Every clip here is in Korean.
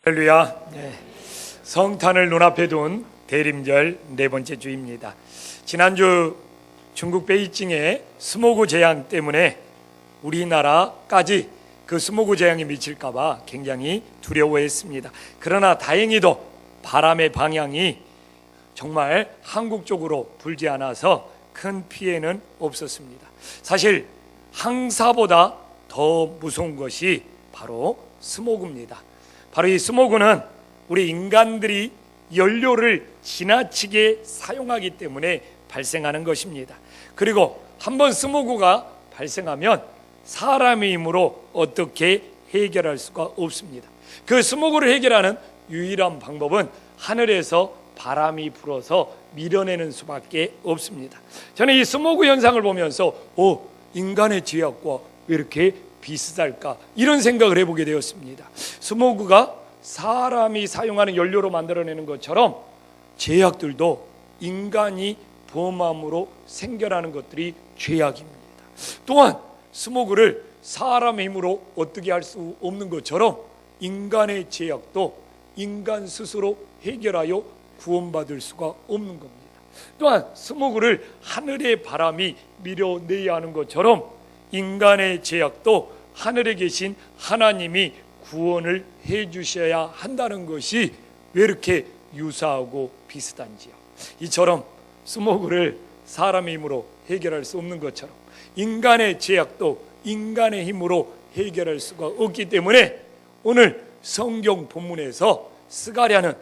할렐루야. 성탄을 눈앞에 둔 대림절 네 번째 주입니다. 지난주 중국 베이징의 스모그 재앙 때문에 우리나라까지 그 스모그 재앙이 미칠까봐 굉장히 두려워했습니다. 그러나 다행히도 바람의 방향이 정말 한국 쪽으로 불지 않아서 큰 피해는 없었습니다. 사실 황사보다 더 무서운 것이 바로 스모그입니다. 바로 이 스모그는 우리 인간들이 연료를 지나치게 사용하기 때문에 발생하는 것입니다. 그리고 한번 스모그가 발생하면 사람의 힘으로 어떻게 해결할 수가 없습니다. 그 스모그를 해결하는 유일한 방법은 하늘에서 바람이 불어서 밀어내는 수밖에 없습니다. 저는 이 스모그 현상을 보면서 인간의 죄악과 왜 이렇게 비슷할까 이런 생각을 해보게 되었습니다. 스모그가 사람이 사용하는 연료로 만들어내는 것처럼 죄악들도 인간이 범함으로 생겨나는 것들이 죄악입니다. 또한 스모그를 사람의 힘으로 어떻게 할 수 없는 것처럼 인간의 죄악도 인간 스스로 해결하여 구원받을 수가 없는 겁니다. 또한 스모그를 하늘의 바람이 밀어내야 하는 것처럼 인간의 죄악도 하늘에 계신 하나님이 구원을 해 주셔야 한다는 것이 왜 이렇게 유사하고 비슷한지요. 이처럼 스모그를 사람의 힘으로 해결할 수 없는 것처럼 인간의 죄악도 인간의 힘으로 해결할 수가 없기 때문에 오늘 성경 본문에서 스가랴는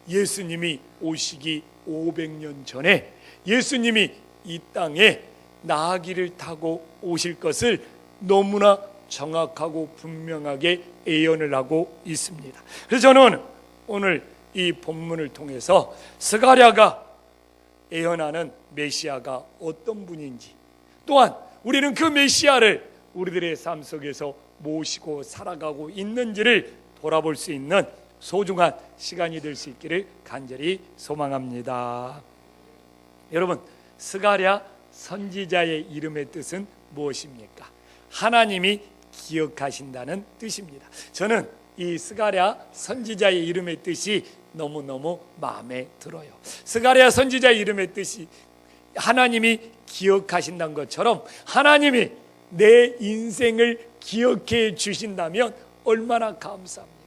예수님이 오시기 500년 전에 예수님이 이 땅에 나귀를 타고 오실 것을 너무나 정확하고 분명하게 예언을 하고 있습니다. 그래서 저는 오늘 이 본문을 통해서 스가랴가 예언하는 메시아가 어떤 분인지, 또한 우리는 그 메시아를 우리들의 삶 속에서 모시고 살아가고 있는지를 돌아볼 수 있는 소중한 시간이 될 수 있기를 간절히 소망합니다. 여러분, 스가랴 선지자의 이름의 뜻은 무엇입니까? 하나님이 기억하신다는 뜻입니다. 저는 이 스가랴 선지자의 이름의 뜻이 너무너무 마음에 들어요. 스가랴 선지자의 이름의 뜻이 하나님이 기억하신다는 것처럼 하나님이 내 인생을 기억해 주신다면 얼마나 감사합니까?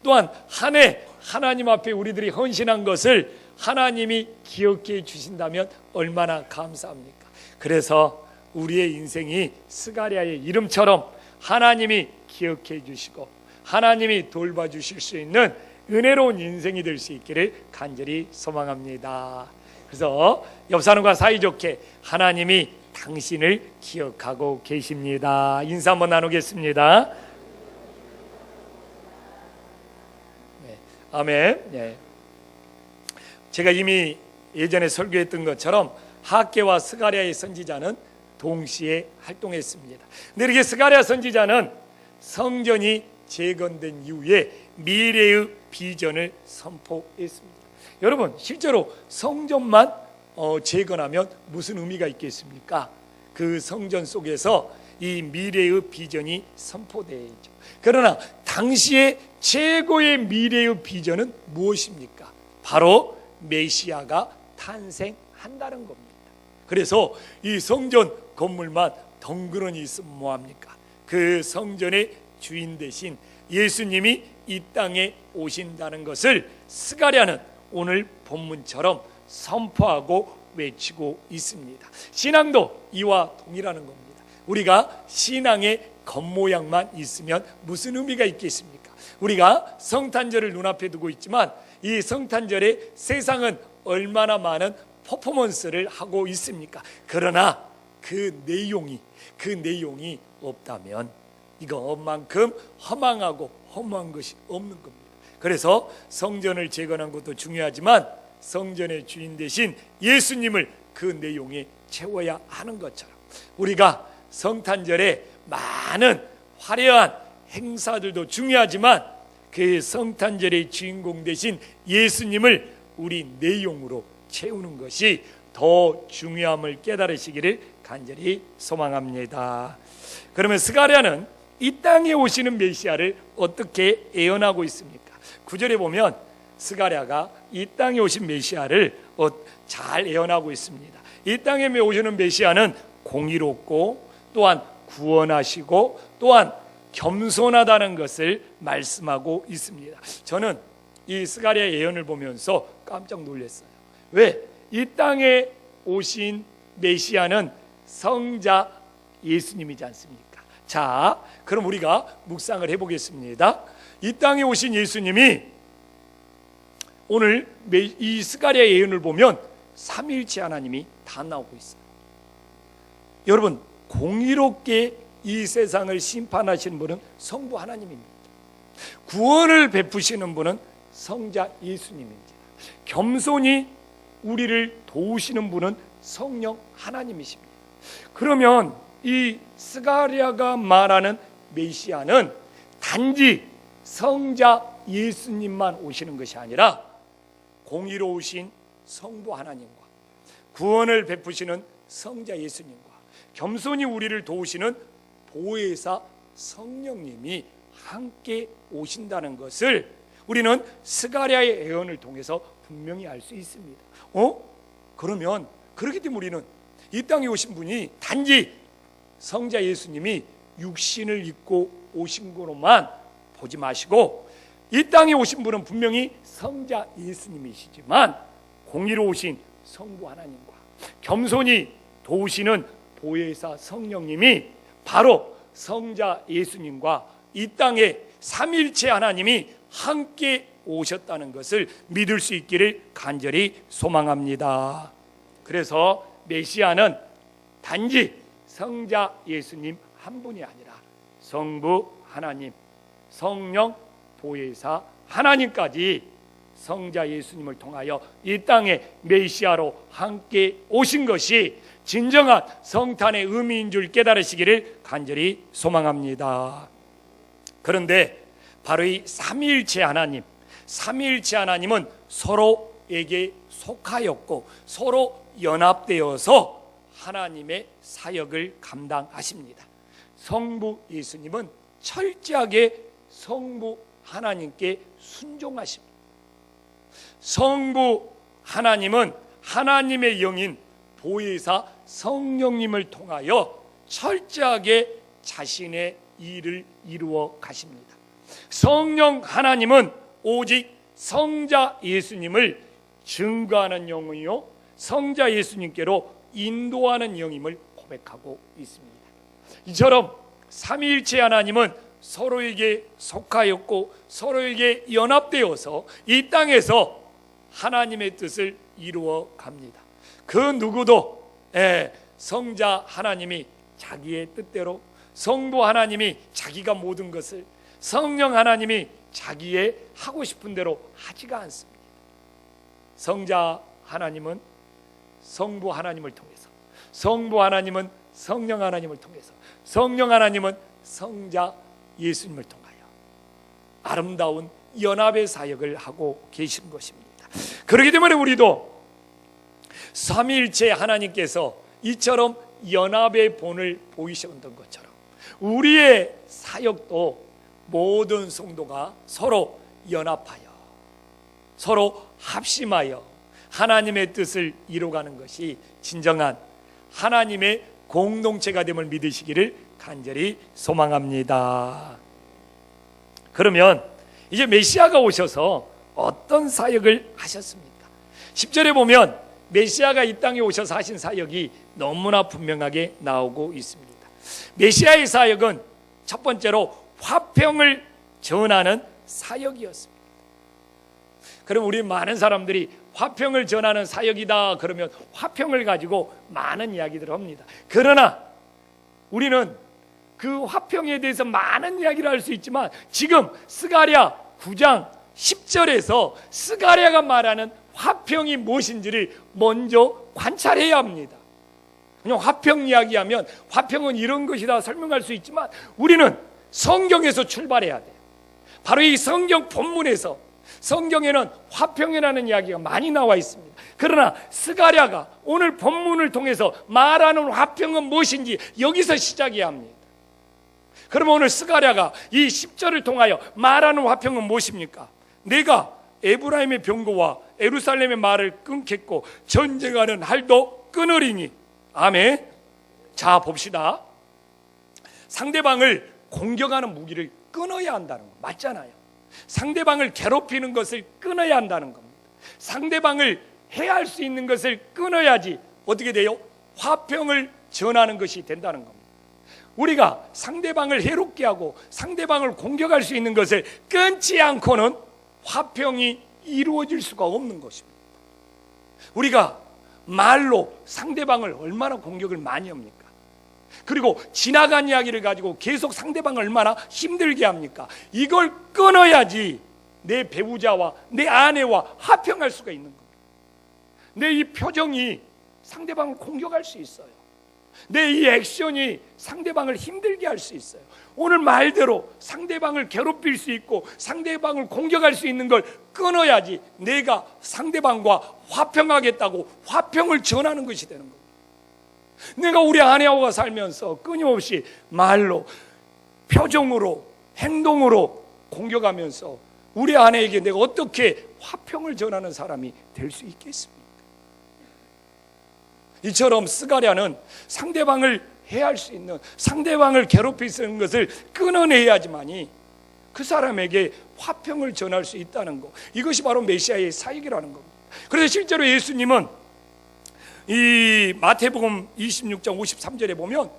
또한 한 해 하나님 앞에 우리들이 헌신한 것을 하나님이 기억해 주신다면 얼마나 감사합니까? 그래서 우리의 인생이 스가랴의 이름처럼 하나님이 기억해 주시고 하나님이 돌봐주실 수 있는 은혜로운 인생이 될 수 있기를 간절히 소망합니다. 그래서 옆 사람과 사이좋게 하나님이 당신을 기억하고 계십니다. 인사 한번 나누겠습니다. 네, 아멘. 네. 제가 이미 예전에 설교했던 것처럼 학개와 스가랴의 선지자는 동시에 활동했습니다. 근데 이렇게 스가랴 선지자는 성전이 재건된 이후에 미래의 비전을 선포했습니다. 여러분, 실제로 성전만 재건하면 무슨 의미가 있겠습니까? 그 성전 속에서 이 미래의 비전이 선포되죠. 그러나 당시의 최고의 미래의 비전은 무엇입니까? 바로 메시아가 탄생한다는 겁니다. 그래서 이 성전 건물만 덩그러니 있으면 뭐합니까? 그 성전의 주인 대신 예수님이 이 땅에 오신다는 것을 스가랴는 오늘 본문처럼 선포하고 외치고 있습니다. 신앙도 이와 동일하는 겁니다. 우리가 신앙의 겉모양만 있으면 무슨 의미가 있겠습니까? 우리가 성탄절을 눈앞에 두고 있지만 이 성탄절에 세상은 얼마나 많은 퍼포먼스를 하고 있습니까? 그러나 그 내용이 없다면 이것만큼 허망하고 허무한 것이 없는 겁니다. 그래서 성전을 재건한 것도 중요하지만 성전의 주인 대신 예수님을 그 내용에 채워야 하는 것처럼 우리가 성탄절에 많은 화려한 행사들도 중요하지만 그 성탄절의 주인공 대신 예수님을 우리 내용으로 채우는 것이 더 중요함을 깨달으시기를 간절히 소망합니다. 그러면 스가랴는 이 땅에 오시는 메시아를 어떻게 예언하고 있습니까? 9절에 보면 스가랴가 이 땅에 오신 메시아를 잘 예언하고 있습니다. 이 땅에 오시는 메시아는 공의롭고 또한 구원하시고 또한 겸손하다는 것을 말씀하고 있습니다. 저는 이 스가랴 예언을 보면서 깜짝 놀랐어요. 왜? 이 땅에 오신 메시아는 성자 예수님이지 않습니까? 자, 그럼 우리가 묵상을 해보겠습니다. 이 땅에 오신 예수님이 오늘 이 스가랴 예언을 보면 삼위일체 하나님이 다 나오고 있어요. 여러분, 공의롭게 이 세상을 심판하시는 분은 성부 하나님입니다. 구원을 베푸시는 분은 성자 예수님입니다. 겸손히 우리를 도우시는 분은 성령 하나님이십니다. 그러면 이 스가랴가 말하는 메시아는 단지 성자 예수님만 오시는 것이 아니라 공의로우신 성부 하나님과 구원을 베푸시는 성자 예수님과 겸손히 우리를 도우시는 보혜사 성령님이 함께 오신다는 것을 우리는 스가랴의 예언을 통해서 분명히 알 수 있습니다. 그러면 그렇기 때문에 우리는 이 땅에 오신 분이 단지 성자 예수님이 육신을 입고 오신 거로만 보지 마시고 이 땅에 오신 분은 분명히 성자 예수님이시지만 공의로우신 성부 하나님과 겸손히 도우시는 보혜사 성령님이 바로 성자 예수님과 이 땅에 삼위일체 하나님이 함께 오셨다는 것을 믿을 수 있기를 간절히 소망합니다. 그래서 메시아는 단지 성자 예수님 한 분이 아니라 성부 하나님, 성령, 보혜사 하나님까지 성자 예수님을 통하여 이 땅에 메시아로 함께 오신 것이 진정한 성탄의 의미인 줄 깨달으시기를 간절히 소망합니다. 그런데 바로 이 삼위일체 하나님, 삼위일체 하나님은 서로에게 속하였고 서로 연합되어서 하나님의 사역을 감당하십니다. 성부 예수님은 철저하게 성부 하나님께 순종하십니다. 성부 하나님은 하나님의 영인 보혜사 성령님을 통하여 철저하게 자신의 일을 이루어 가십니다. 성령 하나님은 오직 성자 예수님을 증거하는 영이요 성자 예수님께로 인도하는 영임을 고백하고 있습니다. 이처럼 삼위일체 하나님은 서로에게 속하였고 서로에게 연합되어서 이 땅에서 하나님의 뜻을 이루어 갑니다. 그 누구도 성자 하나님이 자기의 뜻대로, 성부 하나님이 자기가 모든 것을, 성령 하나님이 자기의 하고 싶은 대로 하지가 않습니다. 성자 하나님은 성부 하나님을 통해서, 성부 하나님은 성령 하나님을 통해서, 성령 하나님은 성자 예수님을 통하여 아름다운 연합의 사역을 하고 계신 것입니다. 그렇기 때문에 우리도 삼위일체 하나님께서 이처럼 연합의 본을 보이셨던 것처럼 우리의 사역도 모든 성도가 서로 연합하여 서로 합심하여 하나님의 뜻을 이루어가는 것이 진정한 하나님의 공동체가 됨을 믿으시기를 간절히 소망합니다. 그러면 이제 메시아가 오셔서 어떤 사역을 하셨습니까? 10절에 보면 메시아가 이 땅에 오셔서 하신 사역이 너무나 분명하게 나오고 있습니다. 메시아의 사역은 첫 번째로 화평을 전하는 사역이었습니다. 그럼 우리 많은 사람들이 화평을 전하는 사역이다 그러면 화평을 가지고 많은 이야기들을 합니다. 그러나 우리는 그 화평에 대해서 많은 이야기를 할 수 있지만 지금 스가랴 9장 10절에서 스가랴가 말하는 화평이 무엇인지를 먼저 관찰해야 합니다. 그냥 화평 이야기하면 화평은 이런 것이다 설명할 수 있지만 우리는 성경에서 출발해야 돼요. 바로 이 성경 본문에서 성경에는 화평이라는 이야기가 많이 나와 있습니다. 그러나 스가랴가 오늘 본문을 통해서 말하는 화평은 무엇인지 여기서 시작해야 합니다. 그러면 오늘 스가랴가 이 10절을 통하여 말하는 화평은 무엇입니까? 내가 에브라임의 병거와 예루살렘의 말을 끊겠고 전쟁하는 할도 끊으리니. 아멘. 자, 봅시다. 상대방을 공격하는 무기를 끊어야 한다는 거 맞잖아요. 상대방을 괴롭히는 것을 끊어야 한다는 겁니다. 상대방을 해할 수 있는 것을 끊어야지 어떻게 돼요? 화평을 전하는 것이 된다는 겁니다. 우리가 상대방을 해롭게 하고 상대방을 공격할 수 있는 것을 끊지 않고는 화평이 이루어질 수가 없는 것입니다. 우리가 말로 상대방을 얼마나 공격을 많이 합니까? 그리고 지나간 이야기를 가지고 계속 상대방을 얼마나 힘들게 합니까? 이걸 끊어야지 내 배우자와 내 아내와 화평할 수가 있는 겁니다. 내 이 표정이 상대방을 공격할 수 있어요. 내 이 액션이 상대방을 힘들게 할 수 있어요. 오늘 말대로 상대방을 괴롭힐 수 있고 상대방을 공격할 수 있는 걸 끊어야지 내가 상대방과 화평하겠다고 화평을 전하는 것이 되는 겁니다. 내가 우리 아내하고 살면서 끊임없이 말로, 표정으로, 행동으로 공격하면서 우리 아내에게 내가 어떻게 화평을 전하는 사람이 될 수 있겠습니까? 이처럼 스가랴는 상대방을 해할 수 있는, 상대방을 괴롭힐 수 있는 것을 끊어내야지만이 그 사람에게 화평을 전할 수 있다는 것, 이것이 바로 메시아의 사역이라는 겁니다. 그래서 실제로 예수님은 이 마태복음 26장 53절에 보면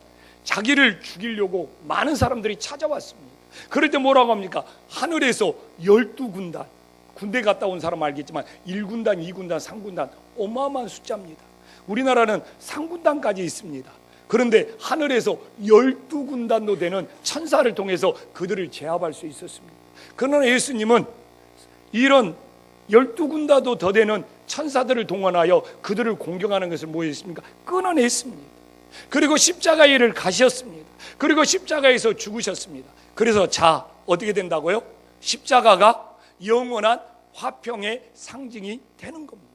자기를 죽이려고 많은 사람들이 찾아왔습니다. 그럴 때 뭐라고 합니까? 하늘에서 12군단, 군대 갔다 온 사람 알겠지만 1군단, 2군단, 3군단 어마어마한 숫자입니다. 우리나라는 3군단까지 있습니다. 그런데 하늘에서 12군단도 되는 천사를 통해서 그들을 제압할 수 있었습니다. 그러나 예수님은 이런 12군단도 더 되는 천사들을 동원하여 그들을 공격하는 것을 뭐 했습니까? 끊어냈습니다. 그리고 십자가의 일을 가셨습니다. 그리고 십자가에서 죽으셨습니다. 그래서 자, 어떻게 된다고요? 십자가가 영원한 화평의 상징이 되는 겁니다.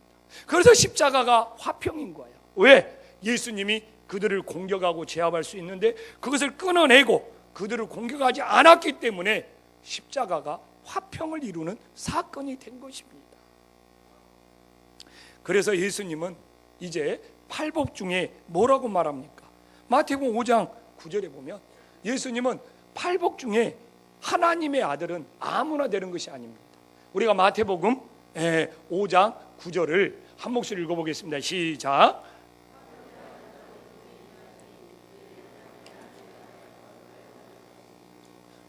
그래서 십자가가 화평인 거예요. 왜? 예수님이 그들을 공격하고 제압할 수 있는데 그것을 끊어내고 그들을 공격하지 않았기 때문에 십자가가 화평을 이루는 사건이 된 것입니다. 그래서 예수님은 이제 팔복 중에 뭐라고 말합니까? 마태복음 5장 9절에 보면 예수님은 팔복 중에 하나님의 아들은 아무나 되는 것이 아닙니다. 우리가 마태복음 5장 9절을 한 목소리 읽어보겠습니다. 시작.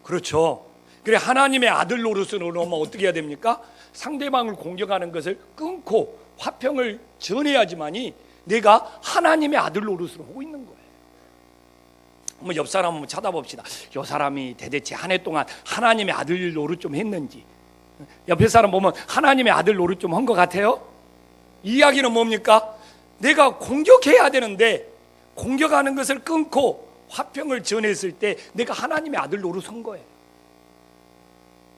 그렇죠. 그래, 하나님의 아들 노릇으로 오면 어떻게 해야 됩니까? 상대방을 공격하는 것을 끊고 화평을 전해야지만이 내가 하나님의 아들 노릇을 하고 있는 거예요. 한번 옆 사람 한번 찾아봅시다. 이 사람이 대대체 한 해 동안 하나님의 아들 노릇 좀 했는지. 옆에 사람 보면 하나님의 아들 노릇 좀 한 것 같아요? 이야기는 뭡니까? 내가 공격해야 되는데 공격하는 것을 끊고 화평을 전했을 때 내가 하나님의 아들 노릇 한 거예요.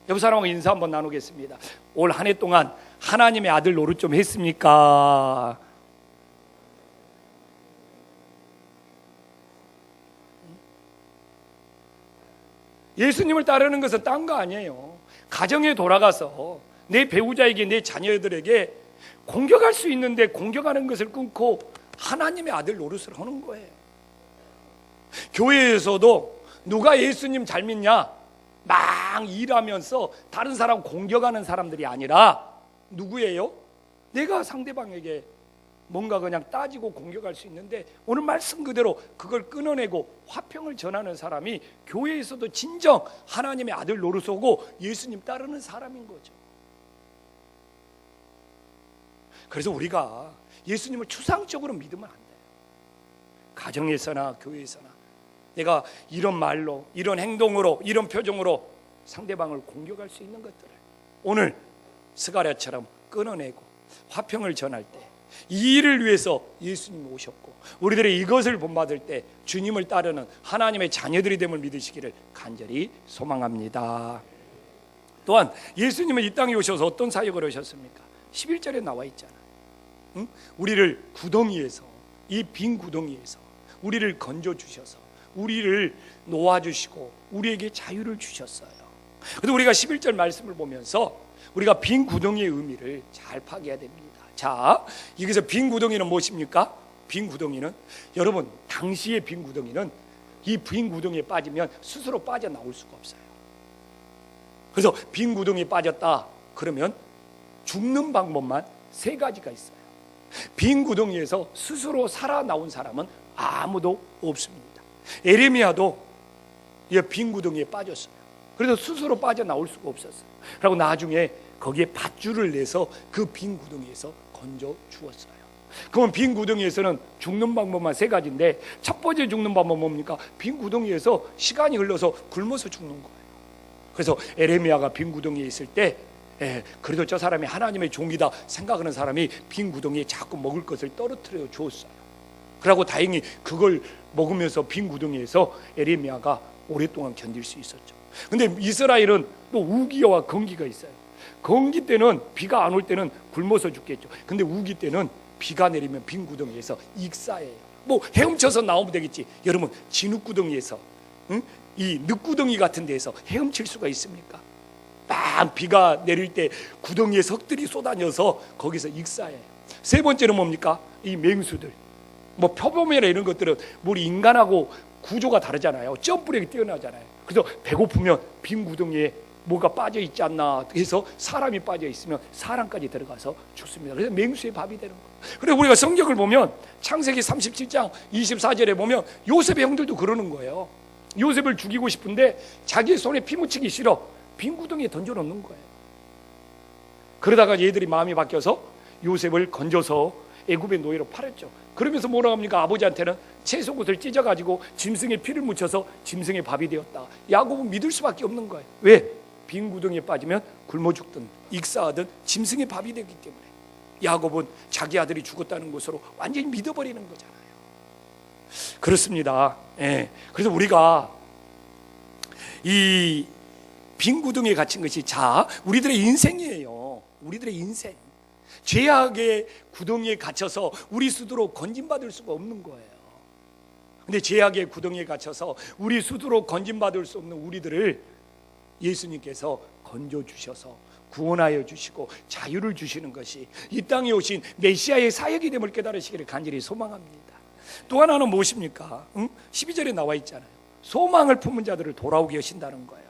옆 사람하고 인사 한번 나누겠습니다. 올 한 해 동안 하나님의 아들 노릇 좀 했습니까? 예수님을 따르는 것은 딴 거 아니에요. 가정에 돌아가서 내 배우자에게, 내 자녀들에게 공격할 수 있는데 공격하는 것을 끊고 하나님의 아들 노릇을 하는 거예요. 교회에서도 누가 예수님 잘 믿냐 막 일하면서 다른 사람 공격하는 사람들이 아니라 누구예요? 내가 상대방에게 뭔가 그냥 따지고 공격할 수 있는데 오늘 말씀 그대로 그걸 끊어내고 화평을 전하는 사람이 교회에서도 진정 하나님의 아들 노릇하고 예수님 따르는 사람인 거죠. 그래서 우리가 예수님을 추상적으로 믿으면 안 돼요. 가정에서나 교회에서나 내가 이런 말로, 이런 행동으로, 이런 표정으로 상대방을 공격할 수 있는 것들을 오늘 스가랴처럼 끊어내고 화평을 전할 때 이 일을 위해서 예수님이 오셨고 우리들이 이것을 본받을 때 주님을 따르는 하나님의 자녀들이 됨을 믿으시기를 간절히 소망합니다. 또한 예수님은 이 땅에 오셔서 어떤 사역을 하셨습니까? 11절에 나와 있잖아요. 우리를 구덩이에서, 이 빈 구덩이에서 우리를 건져주셔서 우리를 놓아주시고 우리에게 자유를 주셨어요. 그래서 우리가 11절 말씀을 보면서 우리가 빈 구덩이의 의미를 잘 파악해야 됩니다. 자, 여기서 빈 구덩이는 무엇입니까? 빈 구덩이는, 여러분, 당시의 빈 구덩이는 이 빈 구덩이에 빠지면 스스로 빠져나올 수가 없어요. 그래서 빈 구덩이에 빠졌다 그러면 죽는 방법만 세 가지가 있어요. 빈 구덩이에서 스스로 살아나온 사람은 아무도 없습니다. 에레미야도 이 빈 구덩이에 빠졌어요. 그래서 스스로 빠져나올 수가 없었어요. 그리고 나중에 거기에 밧줄을 내서 그 빈 구덩이에서 건져 주었어요. 그러면 빈 구덩이에서는 죽는 방법만 세 가지인데, 첫 번째 죽는 방법은 뭡니까? 빈 구덩이에서 시간이 흘러서 굶어서 죽는 거예요. 그래서 에레미야가 빈 구덩이에 있을 때, 그래도 저 사람이 하나님의 종이다 생각하는 사람이 빈 구덩이에 자꾸 먹을 것을 떨어뜨려 주었어요. 그러고 다행히 그걸 먹으면서 빈 구덩이에서 에레미야가 오랫동안 견딜 수 있었죠. 근데 이스라엘은 또 우기와 건기가 있어요. 건기 때는, 비가 안 올 때는 굶어서 죽겠죠. 근데 우기 때는 비가 내리면 빈 구덩이에서 익사해요. 뭐 헤엄쳐서 나오면 되겠지. 여러분, 진흙구덩이에서, 이 늪구덩이 같은 데서 헤엄칠 수가 있습니까? 막 비가 내릴 때 구덩이에 석들이 쏟아져서 거기서 익사해요. 세 번째는 뭡니까? 이 맹수들, 뭐 표범이나 이런 것들은 우리 인간하고 구조가 다르잖아요. 점프력이 뛰어나잖아요. 그래서 배고프면 빈 구덩이에 뭐가 빠져 있지 않나 해서 사람이 빠져 있으면 사람까지 들어가서 죽습니다. 그래서 맹수의 밥이 되는 거예요. 그래서 우리가 성경을 보면 창세기 37장 24절에 보면 요셉의 형들도 그러는 거예요. 요셉을 죽이고 싶은데 자기의 손에 피 묻히기 싫어 빈 구덩이에 던져놓는 거예요. 그러다가 얘들이 마음이 바뀌어서 요셉을 건져서 애굽의 노예로 팔았죠. 그러면서 뭐라고 합니까? 아버지한테는 채소옷을 찢어가지고 짐승의 피를 묻혀서 짐승의 밥이 되었다. 야곱은 믿을 수밖에 없는 거예요. 왜? 빈 구덩이에 빠지면 굶어 죽든 익사하든 짐승의 밥이 되기 때문에. 야곱은 자기 아들이 죽었다는 것으로 완전히 믿어버리는 거잖아요. 그렇습니다. 그래서 우리가 이 빈 구덩이에 갇힌 것이, 자, 우리들의 인생이에요. 우리들의 인생. 죄악의 구덩이에 갇혀서 우리 스스로 건진받을 수가 없는 거예요. 근데 죄악의 구덩이에 갇혀서 우리 스스로 건진받을 수 없는 우리들을 예수님께서 건져주셔서 구원하여 주시고 자유를 주시는 것이 이 땅에 오신 메시아의 사역이 됨을 깨달으시기를 간절히 소망합니다. 또 하나는 무엇입니까? 12절에 나와 있잖아요. 소망을 품은 자들을 돌아오게 하신다는 거예요.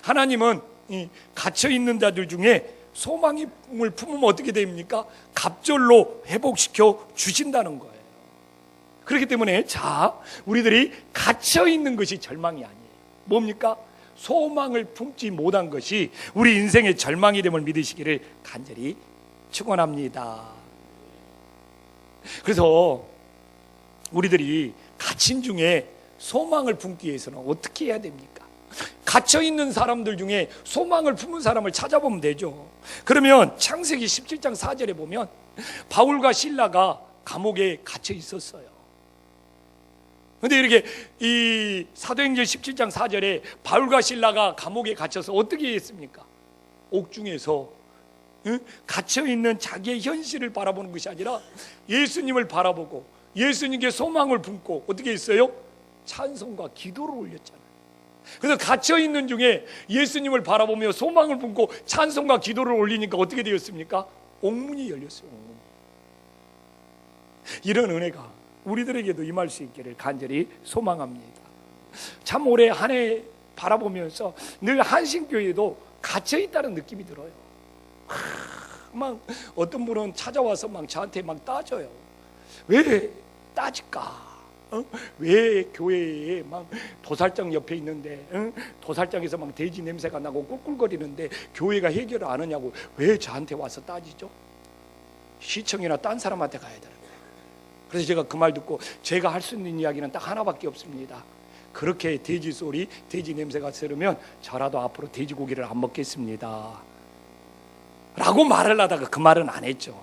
하나님은 이 갇혀있는 자들 중에 소망을 품으면 어떻게 됩니까? 갑절로 회복시켜 주신다는 거예요. 그렇기 때문에, 자, 우리들이 갇혀있는 것이 절망이 아니에요. 뭡니까? 소망을 품지 못한 것이 우리 인생의 절망이 됨을 믿으시기를 간절히 축원합니다. 그래서 우리들이 갇힌 중에 소망을 품기 위해서는 어떻게 해야 됩니까? 갇혀있는 사람들 중에 소망을 품은 사람을 찾아보면 되죠. 그러면 창세기 17장 4절에 보면 바울과 실라가 감옥에 갇혀 있었어요. 근데 이렇게 이 사도행전 17장 4절에 바울과 실라가 감옥에 갇혀서 어떻게 했습니까? 옥중에서 갇혀있는 자기의 현실을 바라보는 것이 아니라 예수님을 바라보고 예수님께 소망을 품고 어떻게 했어요? 찬송과 기도를 올렸잖아요. 그래서 갇혀있는 중에 예수님을 바라보며 소망을 품고 찬송과 기도를 올리니까 어떻게 되었습니까? 옥문이 열렸어요. 옥문. 이런 은혜가 우리들에게도 임할 수 있기를 간절히 소망합니다. 참 올해 한 해 바라보면서 늘 한신교회도 갇혀있다는 느낌이 들어요. 막 어떤 분은 찾아와서 막 저한테 막 따져요. 왜 따질까? 왜 교회에 막 도살장 옆에 있는데 도살장에서 막 돼지 냄새가 나고 꿀꿀거리는데 교회가 해결을 안 하냐고 왜 저한테 와서 따지죠? 시청이나 딴 사람한테 가야 되는 거예요. 그래서 제가 그 말 듣고 제가 할 수 있는 이야기는 딱 하나밖에 없습니다. 그렇게 돼지 소리, 돼지 냄새가 들으면 저라도 앞으로 돼지고기를 안 먹겠습니다 라고 말을 하다가 그 말은 안 했죠.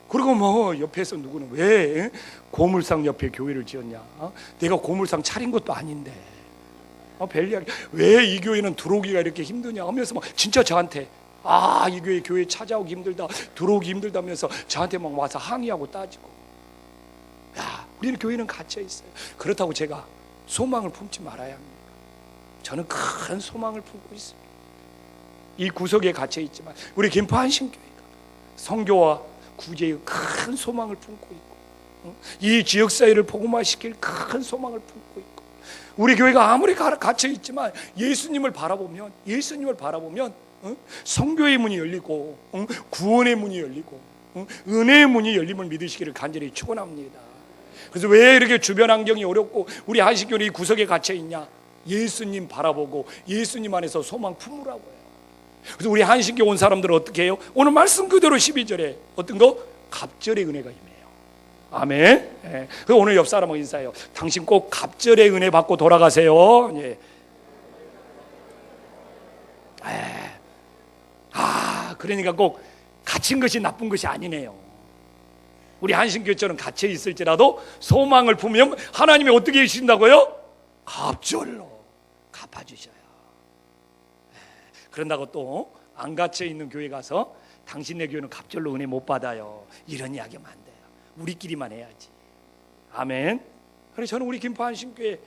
그리고 뭐 옆에서 누구는 왜 고물상 옆에 교회를 지었냐? 내가 고물상 차린 것도 아닌데 별 이야기. 왜 이 교회는 들어오기가 이렇게 힘드냐 하면서 막 진짜 저한테 이 교회 찾아오기 힘들다, 들어오기 힘들다면서 저한테 막 와서 항의하고 따지고. 우리는 교회는 갇혀 있어요. 그렇다고 제가 소망을 품지 말아야 합니다. 저는 큰 소망을 품고 있습니다. 이 구석에 갇혀 있지만 우리 김포 한신교회가 선교와 구제의 큰 소망을 품고 있고, 이 지역사회를 복음화시킬 큰 소망을 품고 있고, 우리 교회가 아무리 갇혀 있지만 예수님을 바라보면 선교의 문이 열리고, 구원의 문이 열리고, 은혜의 문이 열림을 믿으시기를 간절히 축원합니다. 그래서 왜 이렇게 주변 환경이 어렵고 우리 한신교회 이 구석에 갇혀 있냐? 예수님 바라보고 예수님 안에서 소망 품으라고요. 그래서 우리 한신교 온 사람들은 어떻게 해요? 오늘 말씀 그대로 12절에 어떤 거? 갑절의 은혜가 임해요. 아멘. 예. 그래서 오늘 옆 사람하고 인사해요. 당신 꼭 갑절의 은혜 받고 돌아가세요. 예. 그러니까 꼭 갇힌 것이 나쁜 것이 아니네요. 우리 한신교회처럼 갇혀 있을지라도 소망을 품으면 하나님이 어떻게 해주신다고요? 갑절로 갚아주셔요. 그런다고 또 안 갇혀 있는 교회 가서 당신네 교회는 갑절로 은혜 못 받아요, 이런 이야기 하면 안 돼요. 우리끼리만 해야지. 아멘. 그래서 저는 우리 김포 한신교회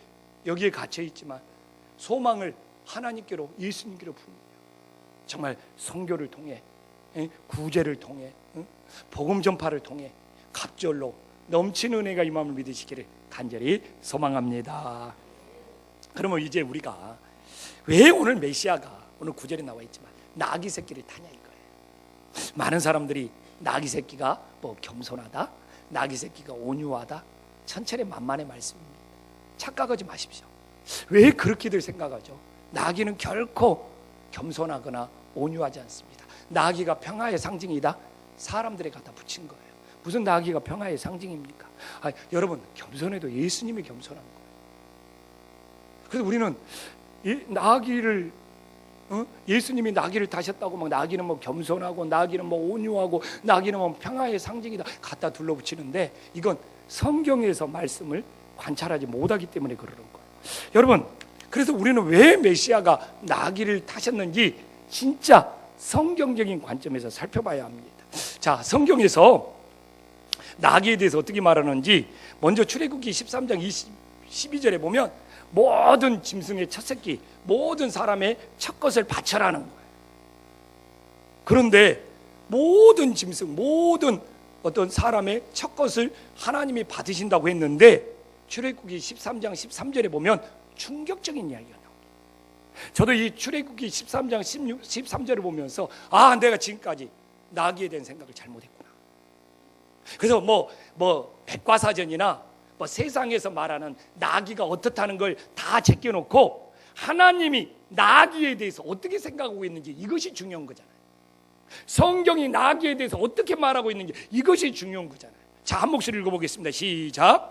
여기에 갇혀 있지만 소망을 하나님께로, 예수님께로 풉니다. 정말 선교를 통해, 구제를 통해, 복음 전파를 통해 갑절로 넘치는 은혜가 임함을 믿으시기를 간절히 소망합니다. 그러면 이제 우리가 왜 오늘 메시아가 오늘 9절에 나와 있지만 나귀 새끼를 타냐 이거예요. 많은 사람들이 나귀 새끼가 뭐 겸손하다, 나귀 새끼가 온유하다, 천천히 만만의 말씀입니다. 착각하지 마십시오. 왜 그렇게들 생각하죠? 나귀는 결코 겸손하거나 온유하지 않습니다. 나귀가 평화의 상징이다? 사람들에 갖다 붙인 거예요. 무슨 나귀가 평화의 상징입니까? 여러분, 겸손해도 예수님이 겸손한 거예요. 그래서 우리는 이 나귀를, 예수님이 나귀를 타셨다고 막 나귀는 뭐 겸손하고 나귀는 뭐 온유하고 나귀는 뭐 평화의 상징이다 갖다 둘러붙이는데, 이건 성경에서 말씀을 관찰하지 못하기 때문에 그러는 거예요. 여러분, 그래서 우리는 왜 메시아가 나귀를 타셨는지 진짜 성경적인 관점에서 살펴봐야 합니다. 자, 성경에서 나귀에 대해서 어떻게 말하는지 먼저 출애굽기 13장 12절에 보면 모든 짐승의 첫 새끼, 모든 사람의 첫 것을 바쳐라는 거예요. 그런데 모든 짐승, 모든 어떤 사람의 첫 것을 하나님이 받으신다고 했는데 출애굽기 13장 13절에 보면 충격적인 이야기가 나옵니다. 저도 이 출애굽기 13장 13절을 보면서 내가 지금까지 나귀에 대한 생각을 잘못했구나. 그래서 백과사전이나 세상에서 말하는 나귀가 어떻다는 걸 다 제껴놓고 하나님이 나귀에 대해서 어떻게 생각하고 있는지, 이것이 중요한 거잖아요. 성경이 나귀에 대해서 어떻게 말하고 있는지, 이것이 중요한 거잖아요. 자, 한 목소리 읽어보겠습니다. 시작.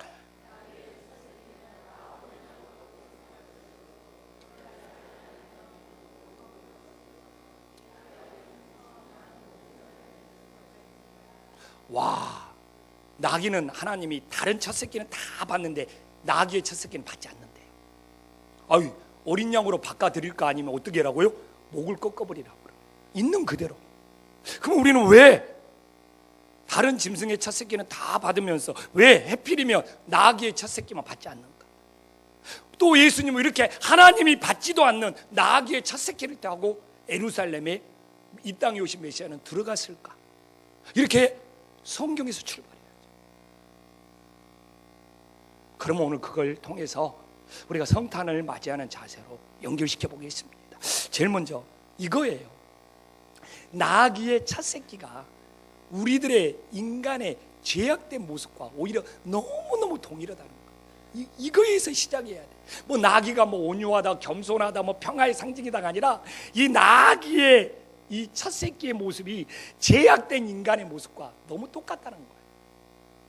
와, 나귀는 하나님이 다른 첫 새끼는 다 받는데 나귀의 첫 새끼는 받지 않는데요. 어린 양으로 바꿔드릴까 아니면 어떻게 하라고요? 목을 꺾어버리라고. 있는 그대로. 그럼 우리는 왜 다른 짐승의 첫 새끼는 다 받으면서 왜 하필이면 나귀의 첫 새끼만 받지 않는가? 또 예수님은 이렇게 하나님이 받지도 않는 나귀의 첫 새끼를 타고 예루살렘에 이 땅에 오신 메시아는 들어갔을까? 이렇게 성경에서 출발해야죠. 그러면 오늘 그걸 통해서 우리가 성탄을 맞이하는 자세로 연결시켜 보겠습니다. 제일 먼저 이거예요. 나귀의 첫 새끼가 우리들의 인간의 죄악된 모습과 오히려 너무너무 동일하다는 거예요. 이거에서 시작해야 돼. 나귀가 온유하다, 겸손하다, 평화의 상징이다가 아니라 이 나귀의 이 첫 새끼의 모습이 죄악된 인간의 모습과 너무 똑같다는 거예요.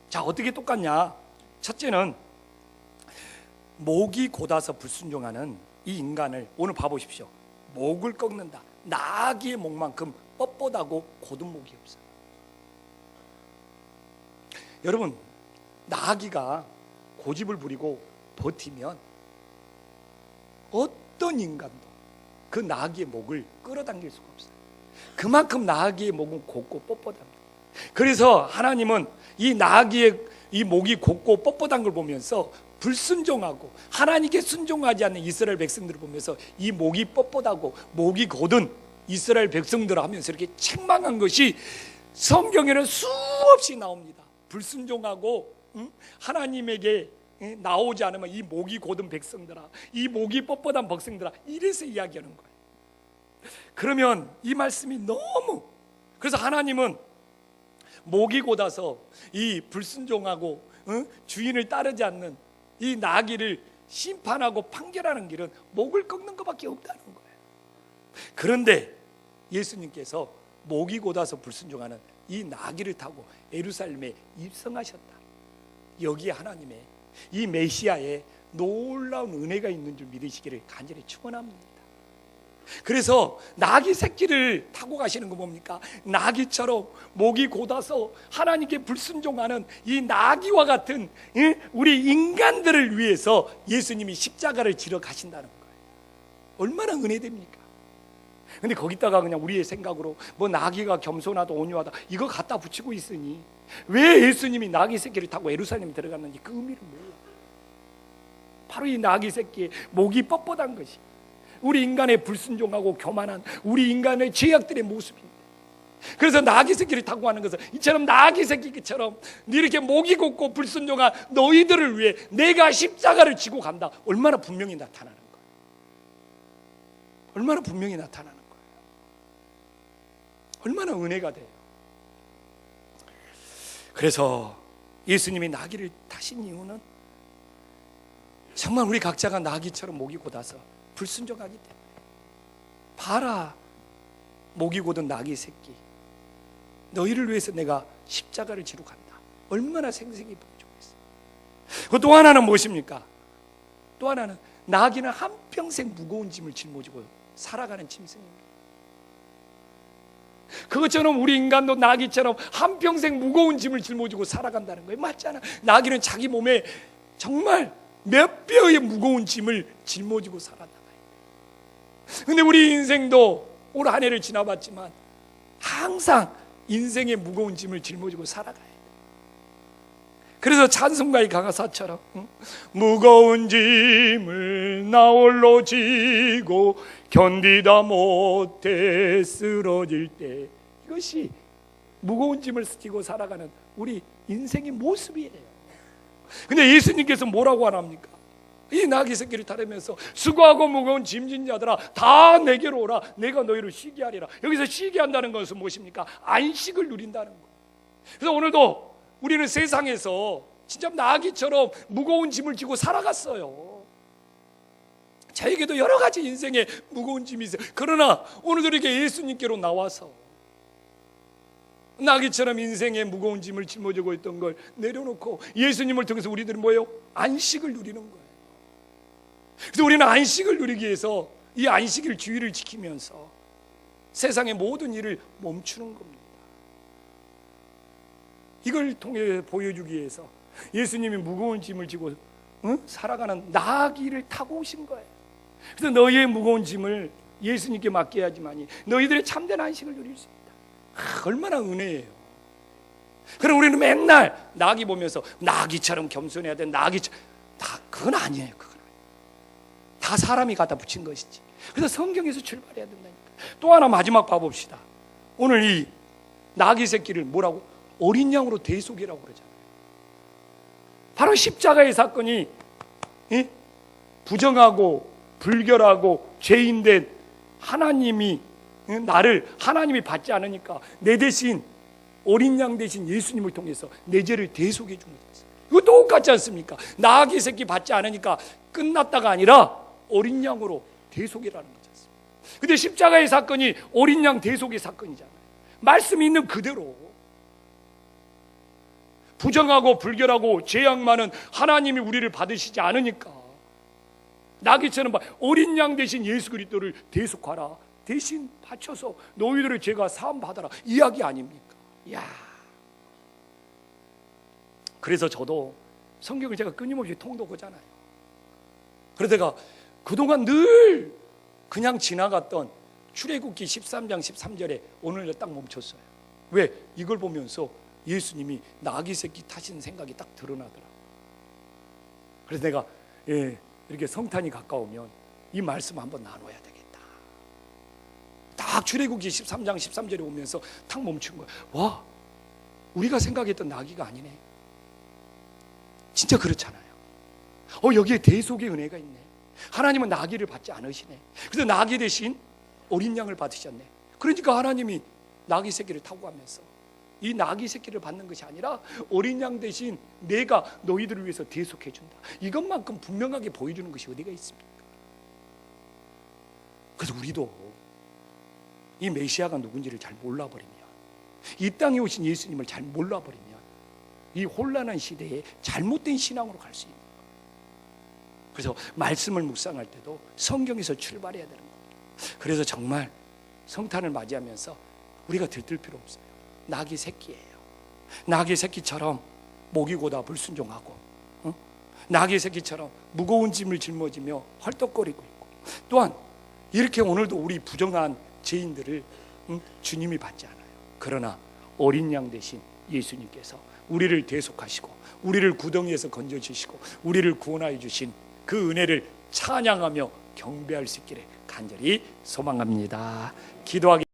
자, 어떻게 똑같냐? 첫째는 목이 곧아서 불순종하는 이 인간을 오늘 봐보십시오. 목을 꺾는다. 나귀의 목만큼 뻣뻣하고 곧은 목이 없어요. 여러분, 나귀가 고집을 부리고 버티면 어떤 인간도 그 나귀의 목을 끌어당길 수가 없어요. 그만큼 나귀의 목은 곧고 뻣뻣합니다. 그래서 하나님은 이 나귀의 이 목이 곧고 뻣뻣한 걸 보면서 불순종하고 하나님께 순종하지 않는 이스라엘 백성들을 보면서 이 목이 뻣뻣하고 목이 곧은 이스라엘 백성들을 하면서 이렇게 책망한 것이 성경에는 수없이 나옵니다. 불순종하고 하나님에게 나오지 않으면 이 목이 곧은 백성들아, 이 목이 뻣뻣한 백성들아, 이래서 이야기하는 거예요. 그러면 이 말씀이 너무, 그래서 하나님은 목이 곧아서 이 불순종하고 주인을 따르지 않는 이 나귀를 심판하고 판결하는 길은 목을 꺾는 것밖에 없다는 거예요. 그런데 예수님께서 목이 곧아서 불순종하는 이 나귀를 타고 예루살렘에 입성하셨다. 여기에 하나님의 이 메시아의 놀라운 은혜가 있는 줄 믿으시기를 간절히 축원합니다. 그래서 나귀 새끼를 타고 가시는 거 뭡니까? 나귀처럼 목이 곧아서 하나님께 불순종하는 이 나귀와 같은 우리 인간들을 위해서 예수님이 십자가를 지러 가신다는 거예요. 얼마나 은혜됩니까? 근데 거기다가 그냥 우리의 생각으로 뭐 나귀가 겸손하다 온유하다 이거 갖다 붙이고 있으니 왜 예수님이 나귀 새끼를 타고 예루살렘에 들어갔는지 그 의미를 몰라. 바로 이 나귀 새끼의 목이 뻣뻣한 것이 우리 인간의 불순종하고 교만한 우리 인간의 죄악들의 모습입니다. 그래서 나귀 새끼를 타고 가는 것은 이처럼 나귀 새끼처럼 이렇게 목이 곧고 불순종한 너희들을 위해 내가 십자가를 지고 간다. 얼마나 분명히 나타나는 거예요. 얼마나 분명히 나타나는 거예요. 얼마나 은혜가 돼요. 그래서 예수님이 나귀를 타신 이유는 정말 우리 각자가 나귀처럼 목이 곧아서 불순종하기 때문에. 봐라, 목이 곧은 나귀 새끼, 너희를 위해서 내가 십자가를 지러 간다. 얼마나 생생히 보여주고 있어요. 또 하나는 무엇입니까? 또 하나는 나귀는 한평생 무거운 짐을 짊어지고 살아가는 짐승입니다. 그것처럼 우리 인간도 나귀처럼 한평생 무거운 짐을 짊어지고 살아간다는 거예요. 맞잖아. 나귀는 자기 몸에 정말 몇 배의 무거운 짐을 짊어지고 살아나가요. 근데 우리 인생도 올 한 해를 지나봤지만 항상 인생의 무거운 짐을 짊어지고 살아가야 돼. 그래서 찬송가의 가사처럼 무거운 짐을 나 홀로 지고 견디다 못해 쓰러질 때, 이것이 무거운 짐을 지고 살아가는 우리 인생의 모습이에요. 근데 예수님께서 뭐라고 하랍니까? 이 나귀 새끼를 타려면서 수고하고 무거운 짐진 자들아 다 내게로 오라, 내가 너희를 쉬게 하리라. 여기서 쉬게 한다는 것은 무엇입니까? 안식을 누린다는 거예요. 그래서 오늘도 우리는 세상에서 진짜 나귀처럼 무거운 짐을 지고 살아갔어요. 저에게도 여러 가지 인생에 무거운 짐이 있어요. 그러나 오늘도 이렇게 예수님께로 나와서 나귀처럼 인생의 무거운 짐을 짊어지고 있던 걸 내려놓고 예수님을 통해서 우리들은 뭐예요? 안식을 누리는 거예요. 그래서 우리는 안식을 누리기 위해서 이 안식일 주의를 지키면서 세상의 모든 일을 멈추는 겁니다. 이걸 통해 보여주기 위해서 예수님이 무거운 짐을 지고 살아가는 나귀를 타고 오신 거예요. 그래서 너희의 무거운 짐을 예수님께 맡겨야지만이 너희들의 참된 안식을 누릴 수 있다. 얼마나 은혜예요. 그럼 우리는 맨날 나귀 보면서 나귀처럼 겸손해야 돼, 나귀처럼, 다 그건 아니에요. 그건 아니에요. 다 사람이 갖다 붙인 것이지. 그래서 성경에서 출발해야 된다니까. 또 하나 마지막 봐봅시다. 오늘 이 나귀 새끼를 뭐라고? 어린 양으로 대속이라고 그러잖아요. 바로 십자가의 사건이 부정하고 불결하고 죄인된 하나님이 나를 하나님이 받지 않으니까 내 대신 어린 양 대신 예수님을 통해서 내 죄를 대속해 준 거죠. 이거 똑같지 않습니까? 나귀 새끼 받지 않으니까 끝났다가 아니라 어린 양으로 대속이라는 거지 않습니까? 근데 십자가의 사건이 어린 양 대속의 사건이잖아요. 말씀이 있는 그대로 부정하고 불결하고 죄악 많은 하나님이 우리를 받으시지 않으니까 나귀처럼 어린 양 대신 예수 그리스도를 대속하라, 대신 바쳐서 너희들의 죄가 사함 받아라, 이야기 아닙니까? 야. 그래서 저도 성경을 제가 끊임없이 통독하잖아요. 그러다가 그동안 늘 그냥 지나갔던 출애굽기 13장 13절에 오늘 딱 멈췄어요. 왜? 이걸 보면서 예수님이 나귀 새끼 타신 생각이 딱 드러나더라고요. 그래서 내가 이렇게 성탄이 가까우면 이 말씀 한번 나눠야 되겠다. 딱 출애굽기 13장 13절에 오면서 탁 멈춘 거야. 와, 우리가 생각했던 나귀가 아니네. 진짜 그렇잖아요. 여기에 대속의 은혜가 있네. 하나님은 나귀를 받지 않으시네. 그래서 나귀 대신 어린 양을 받으셨네. 그러니까 하나님이 나귀 새끼를 타고 가면서 이 나귀 새끼를 받는 것이 아니라 어린 양 대신 내가 너희들을 위해서 대속해 준다. 이것만큼 분명하게 보여주는 것이 어디가 있습니까? 그래서 우리도 이 메시아가 누군지를 잘 몰라버리면, 이 땅에 오신 예수님을 잘 몰라버리면 이 혼란한 시대에 잘못된 신앙으로 갈 수 있는 거예요. 그래서 말씀을 묵상할 때도 성경에서 출발해야 되는 겁니다. 그래서 정말 성탄을 맞이하면서 우리가 들뜰 필요 없어요. 나귀 새끼예요. 나귀 새끼처럼 목이 고다 불순종하고, 나귀 새끼처럼 무거운 짐을 짊어지며 헐떡거리고 있고, 또한 이렇게 오늘도 우리 부정한 죄인들을 주님이 받지 않아요. 그러나 어린 양 대신 예수님께서 우리를 대속하시고 우리를 구덩이에서 건져주시고 우리를 구원하여 주신 그 은혜를 찬양하며 경배할 수 있기를 간절히 소망합니다. 기도하기